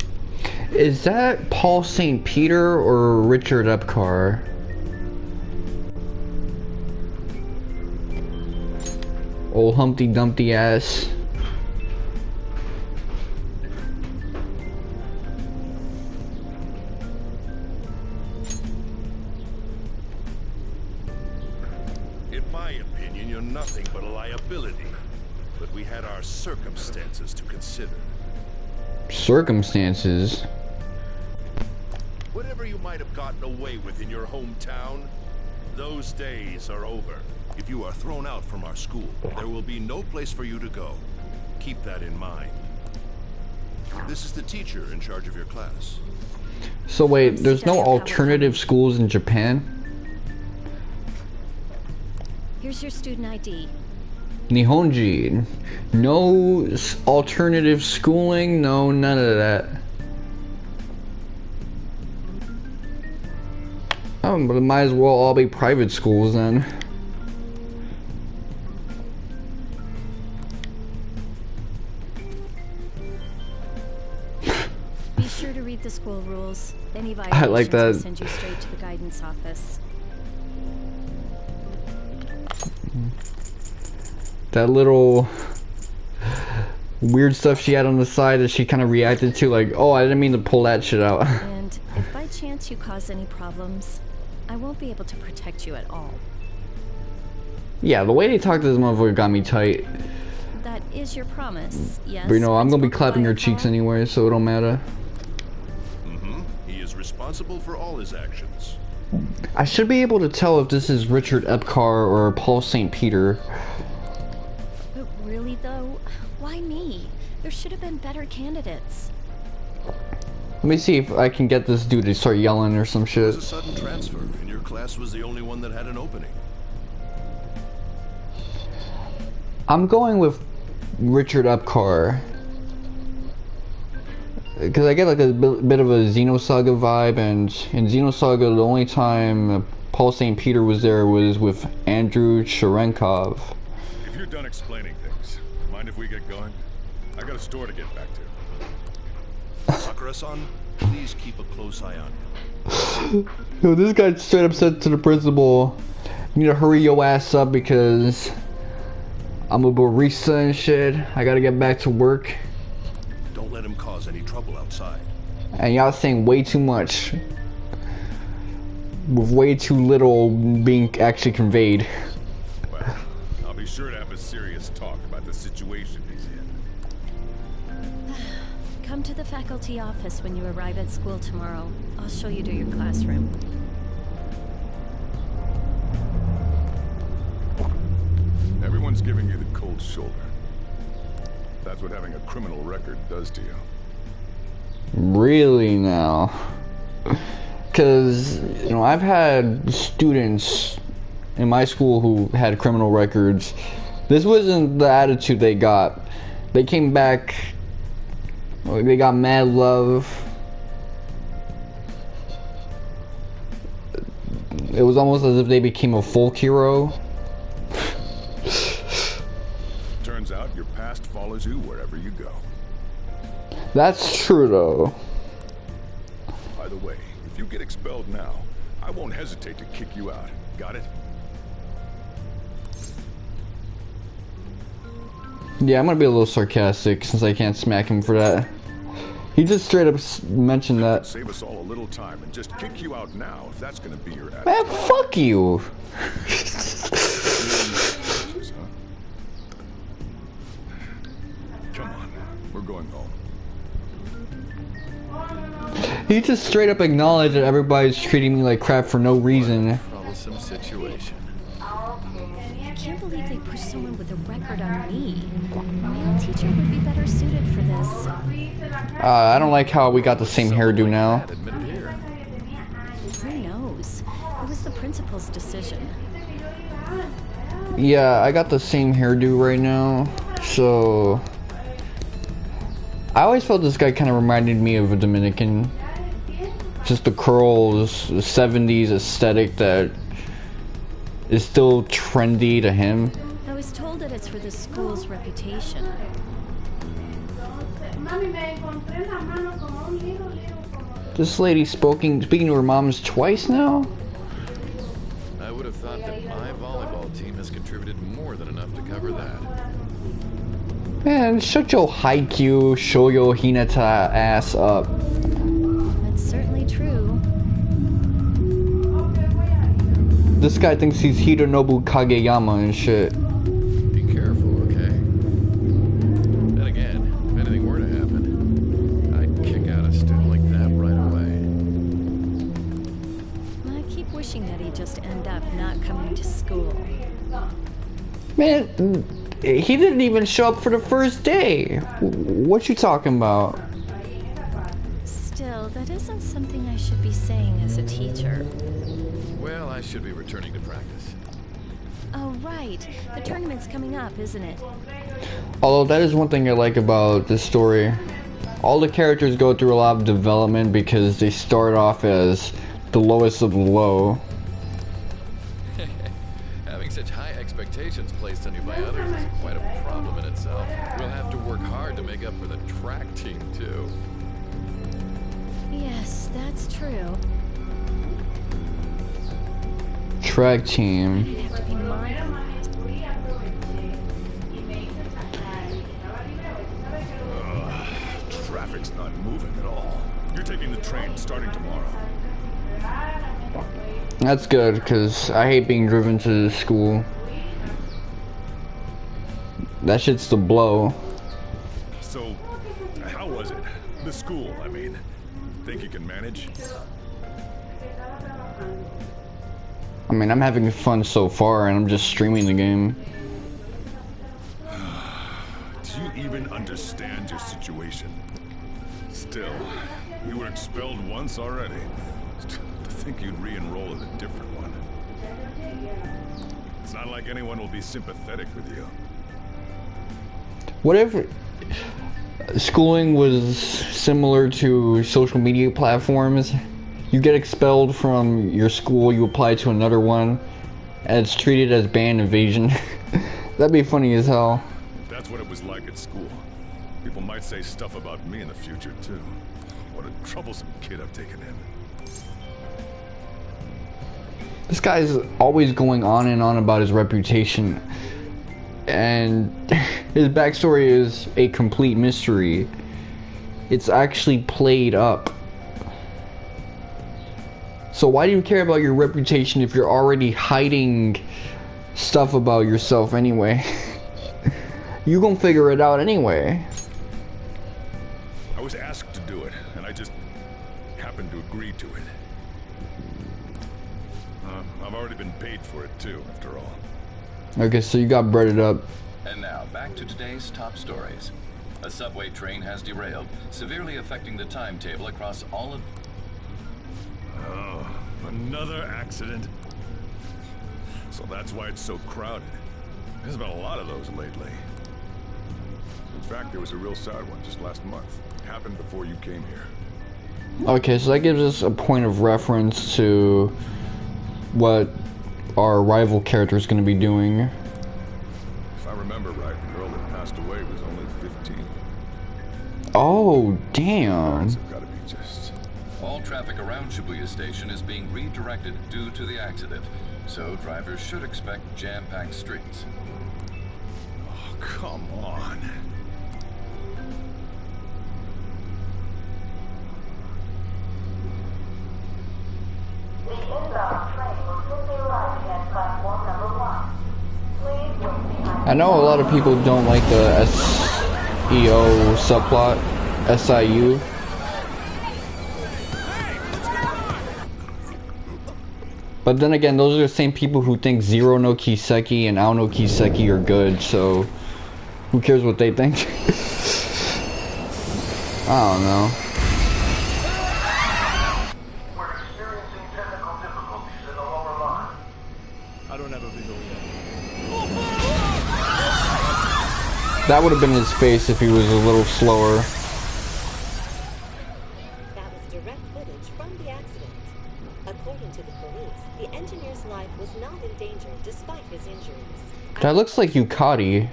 Speaker 1: Is that Paul St. Peter or Richard Epcar? Old Humpty Dumpty ass.
Speaker 14: In my opinion, you're nothing but a liability. But we had our circumstances to consider.
Speaker 1: Circumstances?
Speaker 14: Whatever you might have gotten away with in your hometown, those days are over. If you are thrown out from our school, there will be no place for you to go. Keep that in mind. This is the teacher in charge of your class.
Speaker 1: So wait, there's no alternative schools in Japan?
Speaker 13: Here's your student ID.
Speaker 1: Nihonji. No alternative schooling? No, none of that. Oh, but it might as well all be private schools then.
Speaker 15: Be sure to read the school rules. Any
Speaker 1: I like
Speaker 15: violations
Speaker 1: that.
Speaker 15: will send you straight to the guidance office.
Speaker 1: That little weird stuff she had on the side that she kind of reacted to, like, oh, I didn't mean to pull that shit out.
Speaker 15: And if by chance you cause any problems, I won't be able to protect you at all.
Speaker 1: Yeah, the way they talked to this motherfucker got me tight.
Speaker 15: That is your promise, yes?
Speaker 1: But you know, I'm gonna be
Speaker 15: Principal
Speaker 1: clapping your
Speaker 15: Kawai
Speaker 1: cheeks
Speaker 15: Paul?
Speaker 1: anyway, so it don't matter.
Speaker 14: He is responsible for all his actions.
Speaker 1: I should be able to tell if this is Richard Epcar or Paul St. Peter.
Speaker 15: But really though, why me? There should have been better candidates.
Speaker 1: Let me see if I can get this dude to start yelling or some
Speaker 14: It
Speaker 1: shit.
Speaker 14: was a sudden transfer, and your class was the only one that had an opening.
Speaker 1: I'm going with Richard Epcar. Because I get like a bit of a Xenosaga vibe, and in Xenosaga the only time Paul St. Peter was there was with Andrew Cherenkov.
Speaker 9: If you're done explaining things, mind if we get going? I got a store to get back to.
Speaker 14: Sakura-san, please keep a close eye on him.
Speaker 1: Yo, this guy straight up said to the principal, you need to hurry your ass up because I'm a barista and shit. I gotta get back to work.
Speaker 14: Don't let him cause any trouble outside.
Speaker 1: And y'all saying way too much. With way too little being actually conveyed.
Speaker 9: Well, I'll be sure to have a serious talk about the situation he's in.
Speaker 15: Come to the faculty office when you arrive at school tomorrow. I'll show you to your classroom.
Speaker 9: Everyone's giving you the cold shoulder. That's what having a criminal record does to you.
Speaker 1: Really now? Because, you know, I've had students in my school who had criminal records. This wasn't the attitude they got. They came back, they got mad love. It was almost as if they became a folk hero.
Speaker 9: Turns out your past follows you wherever you go.
Speaker 1: That's true though.
Speaker 9: By the way, if you get expelled now, I won't hesitate to kick you out. Got it?
Speaker 1: Yeah, I'm gonna be a little sarcastic since I can't smack him for that. He just straight up mentioned that.
Speaker 9: Save us all a little time and just kick you out now if that's gonna be your attitude.
Speaker 1: Man, fuck you!
Speaker 9: Come on, we're going home.
Speaker 1: He just straight up acknowledged that everybody's treating me like crap for no reason.
Speaker 16: Troublesome situation.
Speaker 15: I can't believe they pushed someone with a record on me. A male teacher would be better suited for this.
Speaker 1: I don't like how we got the same hairdo now.
Speaker 15: Who knows? It was the principal's decision.
Speaker 1: Yeah, I got the same hairdo right now, so... I always felt this guy kind of reminded me of a Dominican. Just the curls, the 70s aesthetic that is still trendy to him.
Speaker 15: I was told that it's for the school's reputation.
Speaker 1: This lady speaking to her moms twice now?
Speaker 16: I would have thought that my volleyball team has contributed more than enough to cover that.
Speaker 1: Man, shut your Haikyuu, show your Hinata ass up.
Speaker 15: That's certainly true.
Speaker 1: This guy thinks he's Hidenobu Kageyama and shit.
Speaker 16: Be careful, okay? Then again, if anything were to happen, I'd kick out a student like that right away.
Speaker 15: I keep wishing that he'd just end up not coming to school.
Speaker 1: Man, he didn't even show up for the first day. What you talking about?
Speaker 15: Still, that isn't something I should be saying as a teacher.
Speaker 16: Well, I should be returning to practice.
Speaker 15: Oh, right. The tournament's coming up, isn't it?
Speaker 1: Although that is one thing I like about this story. All the characters go through a lot of development because they start off as the lowest of the low.
Speaker 16: Having such high expectations placed on you by others is quite a problem in itself. We'll have to work hard to make up for the track team, too.
Speaker 15: Yes, that's true.
Speaker 1: Track team.
Speaker 15: It'd have to be mine.
Speaker 9: Traffic's not moving at all. You're taking the train starting tomorrow.
Speaker 1: That's good, because I hate being driven to school. That shit's the blow.
Speaker 9: So, how was it? The school, I mean. Think you can manage?
Speaker 1: I mean, I'm having fun so far, and I'm just streaming the game.
Speaker 9: Do you even understand your situation? Still, you were expelled once already. To think you'd re-enroll at a different one. It's not like anyone will be sympathetic with you.
Speaker 1: What if schooling was similar to social media platforms? You get expelled from your school, you apply to another one, and it's treated as band invasion. That'd be funny as hell.
Speaker 9: That's what it was like at school. People might say stuff about me in the future, too. What a troublesome kid I've taken in.
Speaker 1: This guy's always going on and on about his reputation. And his backstory is a complete mystery. It's actually played up. So why do you care about your reputation if you're already hiding stuff about yourself anyway? You gonna figure it out anyway.
Speaker 9: I was asked to do it, and I just happened to agree to it. I've already been paid for it too, after all.
Speaker 1: Okay, so you got breaded up.
Speaker 17: And now, back to today's top stories. A subway train has derailed, severely affecting the timetable across all of...
Speaker 9: Oh, another accident. So that's why it's so crowded. There's been a lot of those lately. In fact, there was a real sad one just last month. It happened before you came here.
Speaker 1: Okay, so that gives us a point of reference to what our rival character is going to be doing.
Speaker 9: If I remember right, the girl that passed away was only 15.
Speaker 1: Oh, damn.
Speaker 9: It's gotta be just...
Speaker 17: All traffic around Shibuya Station is being redirected due to the accident, so drivers should expect jam-packed streets.
Speaker 9: Oh, come on.
Speaker 1: I know a lot of people don't like the SEO subplot, SIU. But then again, those are the same people who think Zero no Kiseki and Ao no Kiseki are good, so who cares what they think? I don't know.
Speaker 12: We're experiencing technical difficulties in the lower line.
Speaker 5: I don't have a visual yet.
Speaker 1: That would have been his face if he was a little slower.
Speaker 18: That was direct footage from the accident. According to the police, the engineer's life was not in danger despite his injuries.
Speaker 1: That looks like Yukari.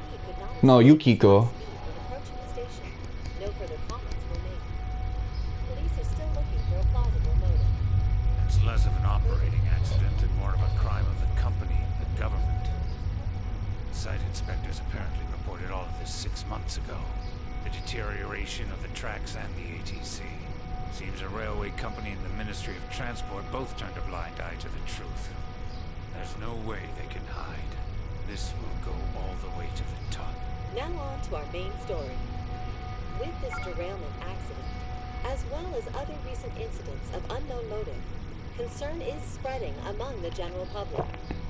Speaker 1: No, Yukiko.
Speaker 18: Approaching the station, no further comments were made. Police are still looking for a plausible motive.
Speaker 10: It's less of an operating accident and more of a crime of the company and the government. Site inspectors apparently reported all of this 6 months ago. The deterioration of the tracks and the ATC. Seems a railway company and the Ministry of Transport both turned a blind eye to the truth. There's no way they can hide. This will go all the way to the top.
Speaker 18: Now on to our main story. With this derailment accident, as well as other recent incidents of unknown motive, concern is spreading among the general public.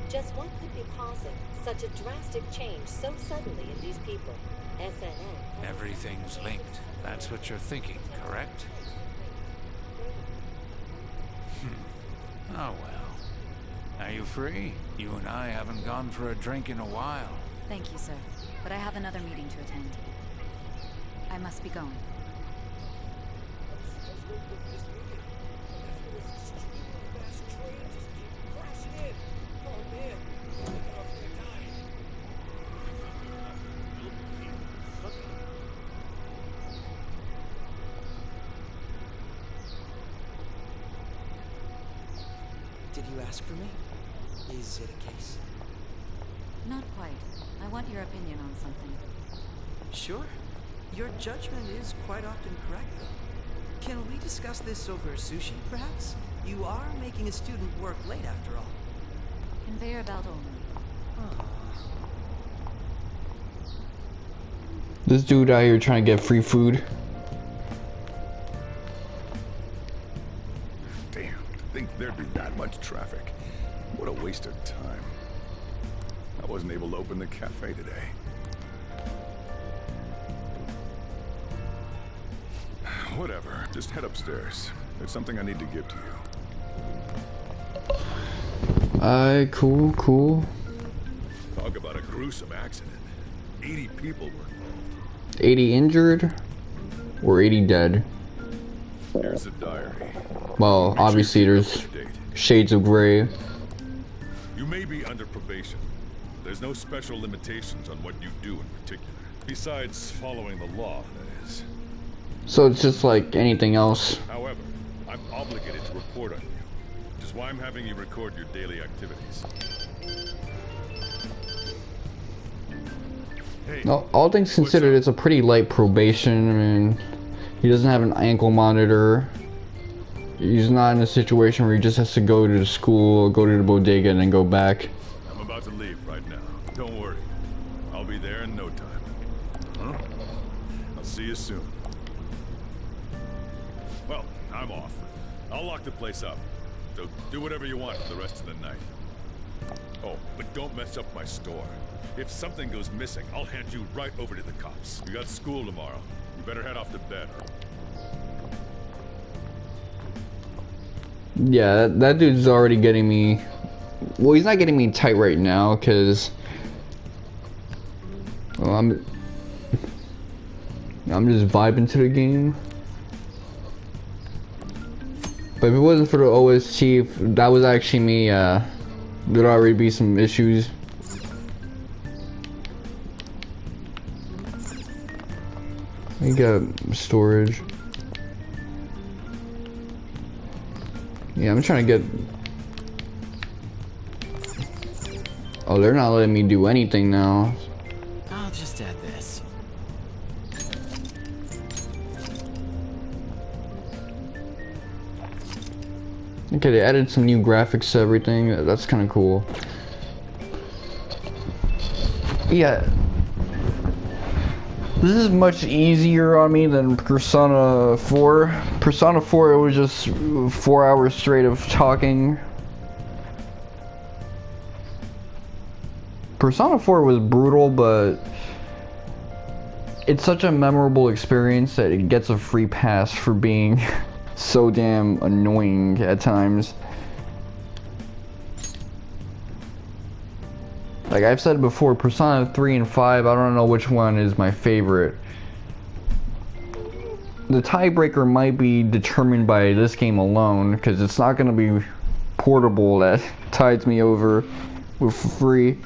Speaker 18: Just what could be causing such a drastic change so suddenly in these people? SNN.
Speaker 10: Everything's linked. That's what you're thinking, correct? Oh well. Are you free? You and I haven't gone for a drink in a while.
Speaker 8: Thank you, sir. But I have another meeting to attend. I must be going.
Speaker 19: Did you ask for me? Is it a case?
Speaker 8: Not quite. I want your opinion on something.
Speaker 19: Sure. Your judgment is quite often correct, though. Can we discuss this over sushi, perhaps? You are making a student work late, after all.
Speaker 8: Conveyor belt only.
Speaker 1: This dude out here trying to get free food.
Speaker 9: Damn, to think there'd be that much traffic. What a waste of time. I wasn't able to open the cafe today. Whatever, just head upstairs. There's something I need to give to you.
Speaker 1: Alright, cool.
Speaker 9: Talk about a gruesome accident. 80 people were involved.
Speaker 1: 80 injured? Or 80 dead?
Speaker 9: Here's the diary.
Speaker 1: Well, obviously there's shades of gray.
Speaker 9: You may be under probation. There's no special limitations on what you do in particular. Besides following the law, that is.
Speaker 1: So it's just like anything else.
Speaker 9: However, I'm obligated to report on you, which is why I'm having you record your daily activities. Hey,
Speaker 1: No, all things considered, it's a pretty light probation. I mean, he doesn't have an ankle monitor. He's not in a situation where he just has to go to the school, go to the bodega, and then go back.
Speaker 9: I'm about to leave right now. Don't worry. I'll be there in no time. Huh? I'll see you soon. Well, I'm off. I'll lock the place up. So do whatever you want for the rest of the night. Oh, but don't mess up my store. If something goes missing, I'll hand you right over to the cops. We got school tomorrow. You better head off to bed.
Speaker 1: Yeah, that dude's already getting me. Well, he's not getting me tight right now, cause well, I'm just vibing to the game. But if it wasn't for the OST, if that was actually me, there'd already be some issues. We got storage. Yeah, I'm trying to get... Oh, they're not letting me do anything now.
Speaker 7: I'll just add this.
Speaker 1: Okay, they added some new graphics to everything. That's kind of cool. Yeah. This is much easier on me than Persona 4. Persona 4, it was just 4 hours straight of talking. Persona 4 was brutal, but it's such a memorable experience that it gets a free pass for being so damn annoying at times. Like I've said before, Persona 3 and 5, I don't know which one is my favorite. The tiebreaker might be determined by this game alone, because it's not going to be portable that tides me over with free.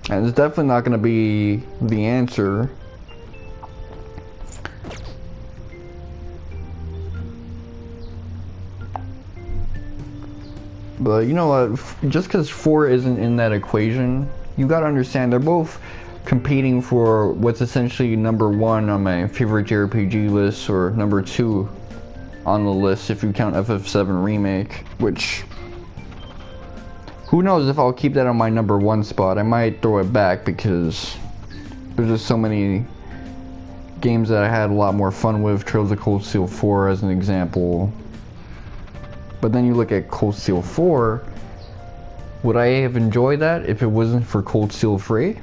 Speaker 1: And it's definitely not going to be the answer. But you know what, just because 4 isn't in that equation, you gotta understand they're both competing for what's essentially number 1 on my favorite JRPG list, or number 2 on the list if you count FF7 Remake, which who knows if I'll keep that on my number 1 spot. I might throw it back because there's just so many games that I had a lot more fun with. Trails of Cold Steel 4 as an example. But then you look at Cold Steel 4, would I have enjoyed that if it wasn't for Cold Steel 3?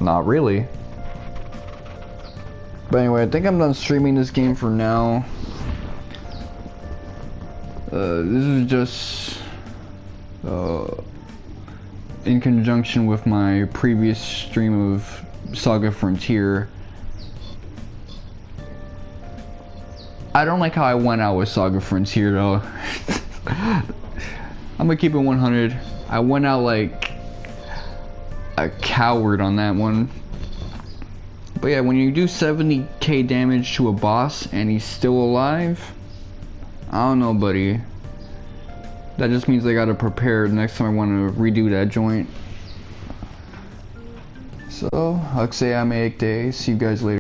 Speaker 1: Not really. But anyway, I think I'm done streaming this game for now. This is just in conjunction with my previous stream of Saga Frontier. I don't like how I went out with Saga Frontier though. I'm gonna keep it 100. I went out like a coward on that one. But yeah, when you do 70k damage to a boss and he's still alive, I don't know, buddy. That just means I gotta prepare next time I want to redo that joint. So, I'll say I'm 8 days. See you guys later.